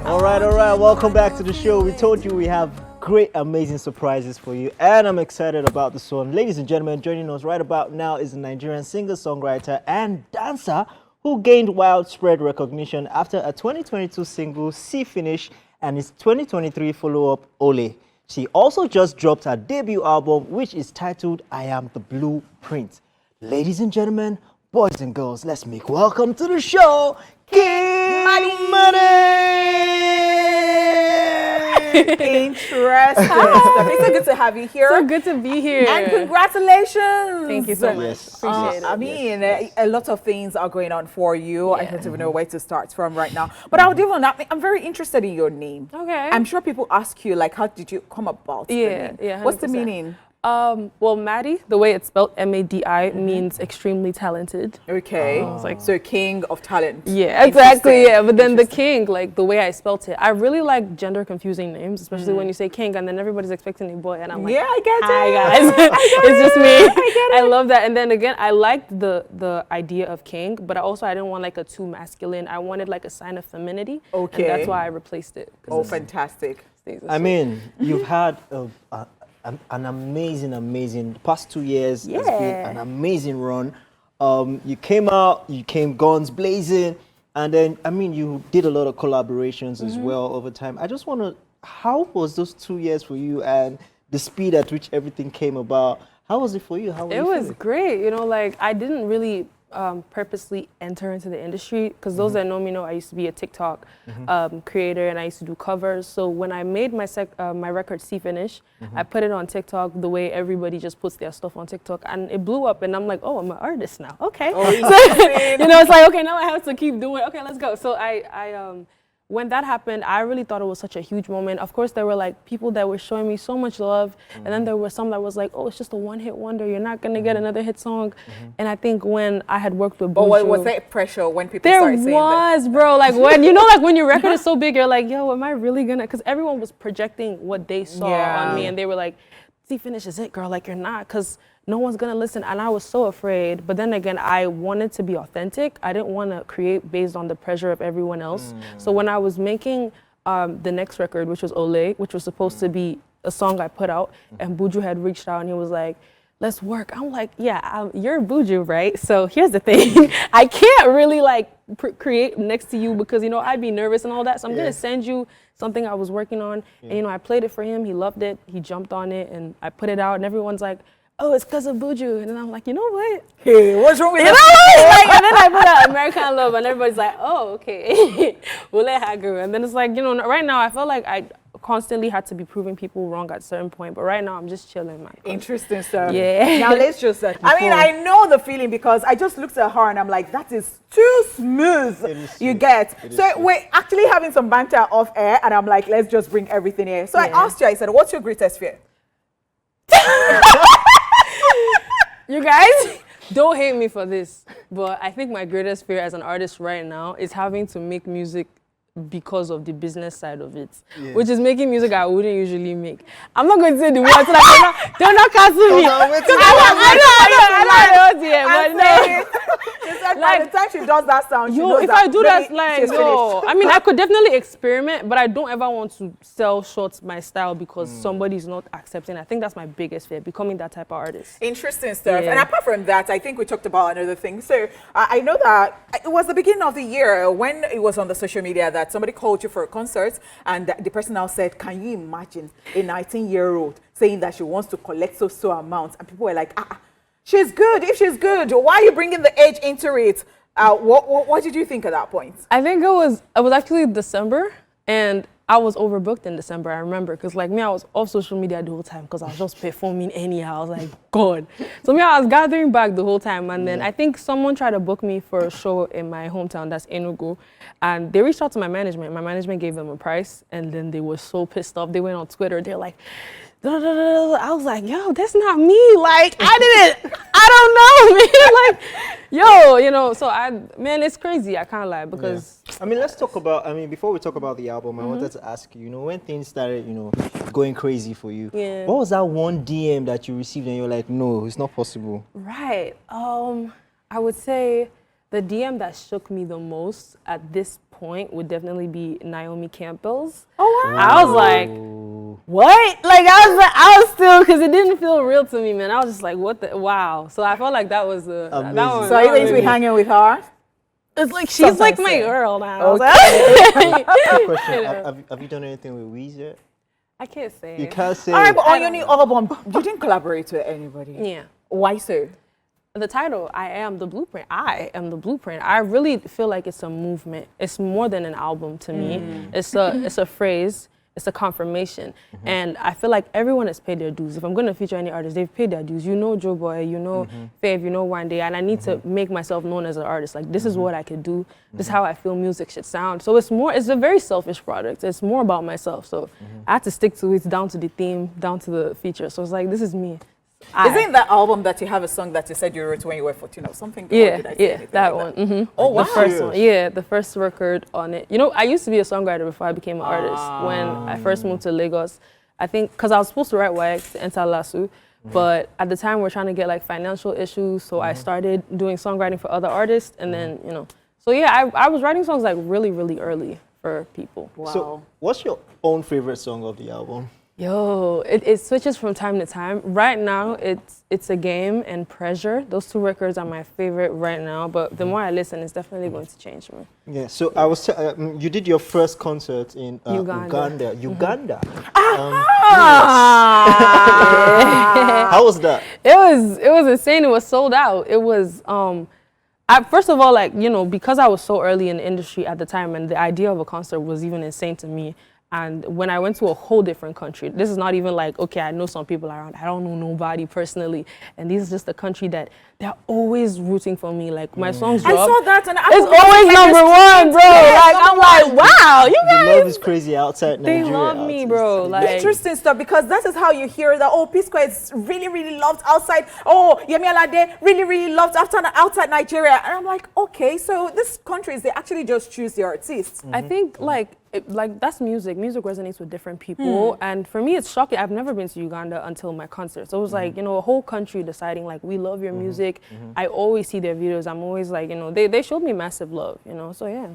All right. Welcome back to the show. We told you we have great, amazing surprises for you, and I'm excited about this one. Ladies and gentlemen, joining us right about now is a Nigerian singer, songwriter, and dancer who gained widespread recognition after a 2022 single, See Finish, and his 2023 follow-up, Ole. She also just dropped her debut album, which is titled I Am the Blueprint. Ladies and gentlemen, boys and girls, let's make welcome to the show, Qing Madi! Interesting. It's so good to have you here. So good to be here. And congratulations. Thank you so much. Yes. Appreciate it. I mean, a lot of things are going on for you. I don't even know where to start from right now. But I'm very interested in your name. Okay. I'm sure people ask you, like, how did you come about the name? Yeah. 100%. What's the meaning? Well, Madi, the way it's spelled, M-A-D-I, means extremely talented. Okay. So king of talent. Yeah, exactly. Yeah, but then the king, like the way I spelt it, I really like gender confusing names, especially when you say king and then everybody's expecting a boy, and I'm like, yeah, I get hi it. guys, it's just me. I get it. I love that. And then again, I liked the idea of king, but I didn't want like a too masculine. I wanted like a sign of femininity. Okay. And that's why I replaced it. Oh, fantastic. I mean, you've had an amazing past 2 years. It's been an amazing run. You came out, you came guns blazing, and then I mean you did a lot of collaborations as well over time. I just want to, how was those 2 years for you and the speed at which everything came about? How was it for you? It was great. You know, like I didn't really purposely enter into the industry, because those that know me know I used to be a TikTok creator, and I used to do covers. So when I made my my record See Finish, I put it on TikTok the way everybody just puts their stuff on TikTok, and it blew up, and I'm like, oh, I'm an artist now. Okay. Oh, so, you know, it's like, okay, now I have to keep doing it. Okay, let's go. So I when that happened, I really thought it was such a huge moment. Of course, there were like people that were showing me so much love, and then there were some that was like, oh, it's just a one-hit wonder. You're not gonna get another hit song. And I think when I had worked with Buju, was that pressure when people started saying that? There was, bro. Like when, you know, like when your record is so big, you're like, yo, am I really gonna? Because everyone was projecting what they saw on me, and they were like, See Finish is it, girl. Like you're not, because no one's gonna listen. And I was so afraid. But then again, I wanted to be authentic. I didn't want to create based on the pressure of everyone else. So when I was making the next record, which was Ole, which was supposed to be a song I put out, and Buju had reached out and he was like, let's work. I'm like, yeah, you're Buju, right? So here's the thing. I can't really like create next to you because, you know, I'd be nervous and all that. So I'm gonna send you something I was working on. And, you know, I played it for him. He loved it. He jumped on it, and I put it out, and everyone's like, oh, it's because of Buju. And then I'm like, you know what? Hey, what's wrong with you that? Like, and then I put out American Love, and everybody's like, oh, okay. We'll let her go. And then it's like, you know, right now I felt like I constantly had to be proving people wrong at a certain point. But right now I'm just chilling, man. Interesting stuff. Yeah. Now let's just, I mean, I know the feeling because I just looked at her and I'm like, that is too smooth. You get. So we're actually having some banter off air, and I'm like, let's just bring everything here. So I asked you, I said, what's your greatest fear? You guys, don't hate me for this, but I think my greatest fear as an artist right now is having to make music because of the business side of it, which is making music I wouldn't usually make. I'm not going to say the word so that don't not cancel me. I know, by the time she does that sound, she yo, knows if that I do that, like, she's yo, finished. I mean, I could definitely experiment, but I don't ever want to sell short my style because somebody's not accepting. I think that's my biggest fear, becoming that type of artist. Interesting stuff. Yeah. And apart from that, I think we talked about another thing. So I know that it was the beginning of the year when it was on the social media that somebody called you for a concert, and the person now said, can you imagine a 19-year-old saying that she wants to collect so amounts? And people were like, she's good. If she's good, why are you bringing the age into it? What did you think at that point? I think it was actually December, and I was overbooked in December, I remember, because like me, I was off social media the whole time because I was just performing anyhow. I was like, God. So me, I was gathering back the whole time, and then I think someone tried to book me for a show in my hometown, that's Enugu, and they reached out to my management. My management gave them a price, and then they were so pissed off. They went on Twitter, they're like, I was like, yo, that's not me. Like, I don't know, man. Like, yo, you know, so man, it's crazy. I can't lie because. I mean, let's talk about, before we talk about the album, I wanted to ask you, when things started, going crazy for you, what was that one DM that you received and you're like, no, it's not possible? Right. I would say The DM that shook me the most at this point would definitely be Naomi Campbell's. Oh wow! I was like, what? Like I was still, because it didn't feel real to me, man. I was just like, what the, wow. So I felt like that was that one. So are you going to be hanging with her? It's like, she's like my girl now. Okay. Question, have you done anything with Weez yet? I can't say. You can't say. All right, but on your new album, you didn't collaborate with anybody. Yeah. Why so? The title, I Am the Blueprint. I am the blueprint. I really feel like it's a movement. It's more than an album to me. It's a phrase. It's a confirmation. And I feel like everyone has paid their dues. If I'm going to feature any artist, they've paid their dues. You know Joe Boy, you know Fave, you know One Day, and I need to make myself known as an artist. Like, this is what I could do. This is how I feel music should sound. So it's a very selfish product. It's more about myself. So I had to stick to it, down to the theme, down to the feature. So it's like, this is me. Isn't that album that you have a song that you said you wrote when you were 14 or something? Yeah, that one. Oh, wow. The first one. Yeah, the first record on it. You know, I used to be a songwriter before I became an artist. When I first moved to Lagos, I think, because I was supposed to write YX to enter LASU, but at the time we were trying to get like financial issues, so I started doing songwriting for other artists, and then, you know, so yeah, I was writing songs like really, really early for people. Wow. So, what's your own favorite song of the album? Yo, it switches from time to time. Right now, it's a Game and Pressure. Those two records are my favorite right now, but the more I listen, it's definitely going to change me. Yeah, so I was, you did your first concert in Uganda. Uganda. Ah! How was that? It was insane. It was sold out. It was, first of all, like, you know, because I was so early in the industry at the time, and the idea of a concert was even insane to me. And when I went to a whole different country, this is not even like, okay, I know some people around, I don't know nobody personally. And this is just a country that they're always rooting for me. Like, my songs drop. I saw that, and it's always number one, bro. Yeah, like, I'm like, wow, you The guys. love is crazy outside They Nigeria. love me, bro. Like, interesting stuff, because that is how you hear that, oh, P-Square is really, really loved outside. Oh, Yemi Alade really, really loved outside Nigeria. And I'm like, okay, so these countries, they actually just choose their artists. I think like that's music. Music resonates with different people, and for me, it's shocking. I've never been to Uganda until my concert, so it was like, you know, a whole country deciding like, we love your music. I always see their videos. I'm always like, you know, they showed me massive love, you know. So yeah.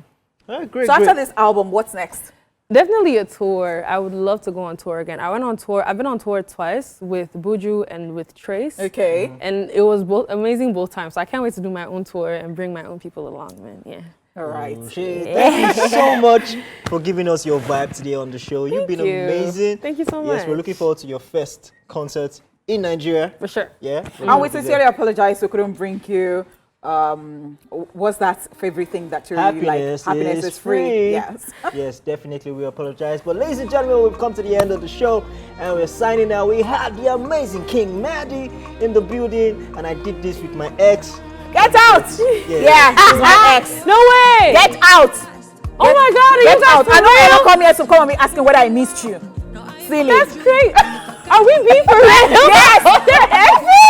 All right, great. So after this album, what's next? Definitely a tour. I would love to go on tour again. I went on tour. I've been on tour twice with Buju and with Trace. Okay. And it was both amazing both times. So I can't wait to do my own tour and bring my own people along, man. Yeah. All right. Thank you so much for giving us your vibe today on the show. You've been amazing. Thank you so much. Yes, we're looking forward to your first concert in Nigeria. For sure. Yeah. And we sincerely apologize we couldn't bring you. What's that favorite thing that you really like? Happiness is free. Yes. Yes, definitely. We apologize. But ladies and gentlemen, we've come to the end of the show and we're signing out. We had the amazing Qing Madi in the building, and I did this with my ex. Get out! Yeah, she's my ex. No way! Get out! Oh my God, are you Get guys out! for I know you're real? not coming here to come and be asking whether I missed you. Silly. That's great. Are we being for real? Yes! They're exes?